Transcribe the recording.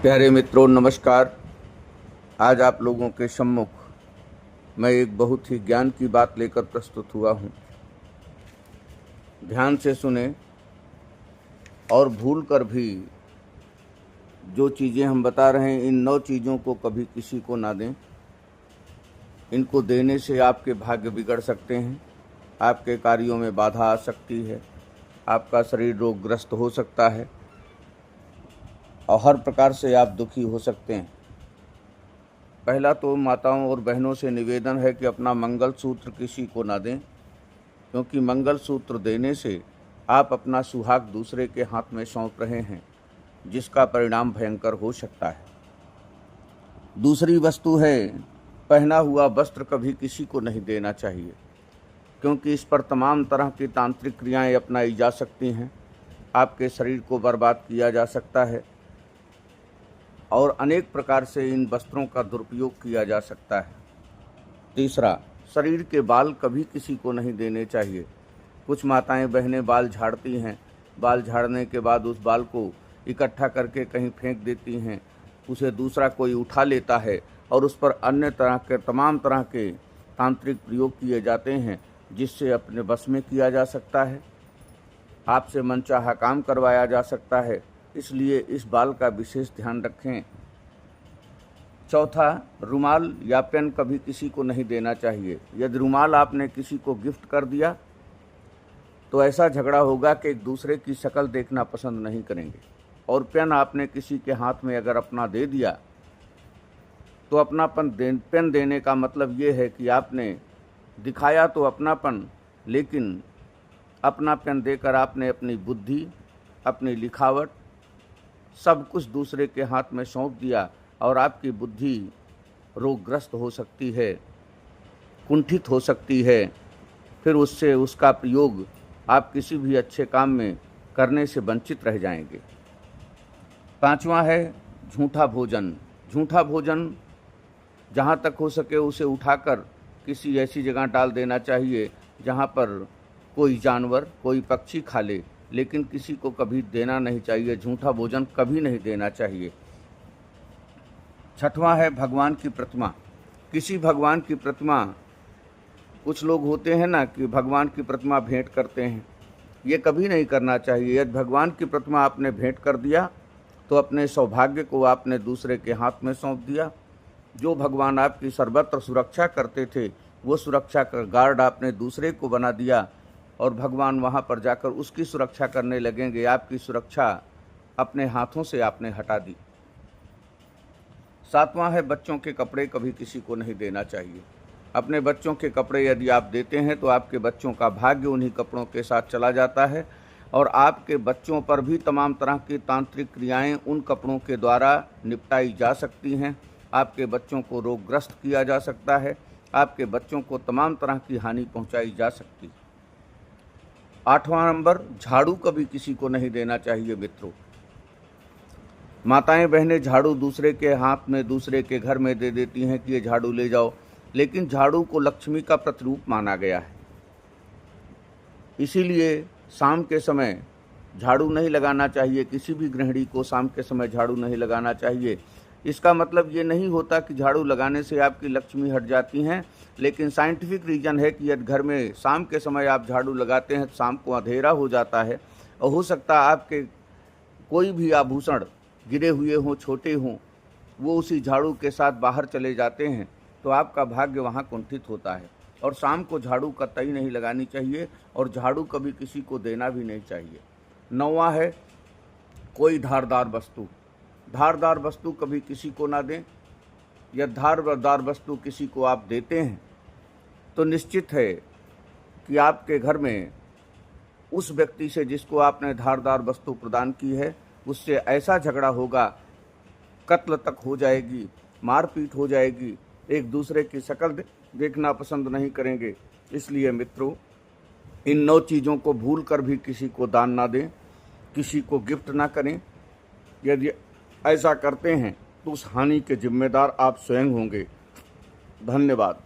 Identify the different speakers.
Speaker 1: प्यारे मित्रों नमस्कार। आज आप लोगों के सम्मुख मैं एक बहुत ही ज्ञान की बात लेकर प्रस्तुत हुआ हूँ। ध्यान से सुने और भूल कर भी जो चीज़ें हम बता रहे हैं, इन 9 चीज़ों को कभी किसी को ना दें। इनको देने से आपके भाग्य बिगड़ सकते हैं, आपके कार्यों में बाधा आ सकती है, आपका शरीर रोगग्रस्त हो सकता है और हर प्रकार से आप दुखी हो सकते हैं। पहला तो माताओं और बहनों से निवेदन है कि अपना मंगलसूत्र किसी को ना दें, क्योंकि मंगलसूत्र देने से आप अपना सुहाग दूसरे के हाथ में सौंप रहे हैं, जिसका परिणाम भयंकर हो सकता है। दूसरी वस्तु है, पहना हुआ वस्त्र कभी किसी को नहीं देना चाहिए, क्योंकि इस पर तमाम तरह की तांत्रिक क्रियाएं अपनाई जा सकती हैं। आपके शरीर को बर्बाद किया जा सकता है और अनेक प्रकार से इन वस्त्रों का दुरुपयोग किया जा सकता है। तीसरा, शरीर के बाल कभी किसी को नहीं देने चाहिए। कुछ माताएं बहनें बाल झाड़ती हैं, बाल झाड़ने के बाद उस बाल को इकट्ठा करके कहीं फेंक देती हैं, उसे दूसरा कोई उठा लेता है और उस पर अन्य तरह के तमाम तरह के तांत्रिक प्रयोग किए जाते हैं, जिससे अपने बस में किया जा सकता है, आपसे मनचाहा काम करवाया जा सकता है। इसलिए इस बाल का विशेष ध्यान रखें। चौथा, रुमाल या पेन कभी किसी को नहीं देना चाहिए। यदि रुमाल आपने किसी को गिफ्ट कर दिया तो ऐसा झगड़ा होगा कि एक दूसरे की शक्ल देखना पसंद नहीं करेंगे। और पेन आपने किसी के हाथ में अगर अपना दे दिया तो अपनापन पेन देने का मतलब ये है कि आपने दिखाया तो अपनापन, लेकिन अपना पेन देकर आपने अपनी बुद्धि, अपनी लिखावट सब कुछ दूसरे के हाथ में सौंप दिया और आपकी बुद्धि रोगग्रस्त हो सकती है, कुंठित हो सकती है। फिर उससे उसका प्रयोग आप किसी भी अच्छे काम में करने से वंचित रह जाएंगे। पांचवा है झूठा भोजन। झूठा भोजन जहाँ तक हो सके उसे उठाकर किसी ऐसी जगह डाल देना चाहिए जहाँ पर कोई जानवर, कोई पक्षी खा ले, लेकिन किसी को कभी देना नहीं चाहिए। झूठा भोजन कभी नहीं देना चाहिए। छठवां है भगवान की प्रतिमा। किसी भगवान की प्रतिमा, कुछ लोग होते हैं ना कि भगवान की प्रतिमा भेंट करते हैं, ये कभी नहीं करना चाहिए। यदि भगवान की प्रतिमा आपने भेंट कर दिया तो अपने सौभाग्य को आपने दूसरे के हाथ में सौंप दिया। जो भगवान आपकी सर्वत्र सुरक्षा करते थे, वो सुरक्षा का गार्ड आपने दूसरे को बना दिया और भगवान वहाँ पर जाकर उसकी सुरक्षा करने लगेंगे। आपकी सुरक्षा अपने हाथों से आपने हटा दी। सातवां है बच्चों के कपड़े कभी किसी को नहीं देना चाहिए। अपने बच्चों के कपड़े यदि आप देते हैं तो आपके बच्चों का भाग्य उन्हीं कपड़ों के साथ चला जाता है और आपके बच्चों पर भी तमाम तरह की तांत्रिक क्रियाएं उन कपड़ों के द्वारा निपटाई जा सकती हैं। आपके बच्चों को रोगग्रस्त किया जा सकता है, आपके बच्चों को तमाम तरह की हानि पहुंचाई जा सकती है। 8वां नंबर, झाड़ू कभी किसी को नहीं देना चाहिए। मित्रों, माताएं बहनें झाड़ू दूसरे के हाथ में, दूसरे के घर में दे देती हैं कि ये झाड़ू ले जाओ, लेकिन झाड़ू को लक्ष्मी का प्रतिरूप माना गया है। इसीलिए शाम के समय झाड़ू नहीं लगाना चाहिए। किसी भी गृहिणी को शाम के समय झाड़ू नहीं लगाना चाहिए। इसका मतलब ये नहीं होता कि झाड़ू लगाने से आपकी लक्ष्मी हट जाती हैं, लेकिन साइंटिफिक रीज़न है कि यदि घर में शाम के समय आप झाड़ू लगाते हैं तो शाम को अंधेरा हो जाता है और हो सकता है आपके कोई भी आभूषण गिरे हुए हों, छोटे हों, वो उसी झाड़ू के साथ बाहर चले जाते हैं, तो आपका भाग्य वहाँ कुंठित होता है। और शाम को झाड़ू कतई नहीं लगानी चाहिए और झाड़ू कभी किसी को देना भी नहीं चाहिए। 9वां है कोई धारदार वस्तु। धारदार वस्तु कभी किसी को ना दें। या धारदार वस्तु किसी को आप देते हैं तो निश्चित है कि आपके घर में उस व्यक्ति से जिसको आपने धारदार वस्तु प्रदान की है, उससे ऐसा झगड़ा होगा, कत्ल तक हो जाएगी, मारपीट हो जाएगी, एक दूसरे की शक्ल देखना पसंद नहीं करेंगे। इसलिए मित्रों, इन 9 चीज़ों को भूल कर भी किसी को दान ना दें, किसी को गिफ्ट ना करें। यदि ऐसा करते हैं तो उस हानि के जिम्मेदार आप स्वयं होंगे। धन्यवाद।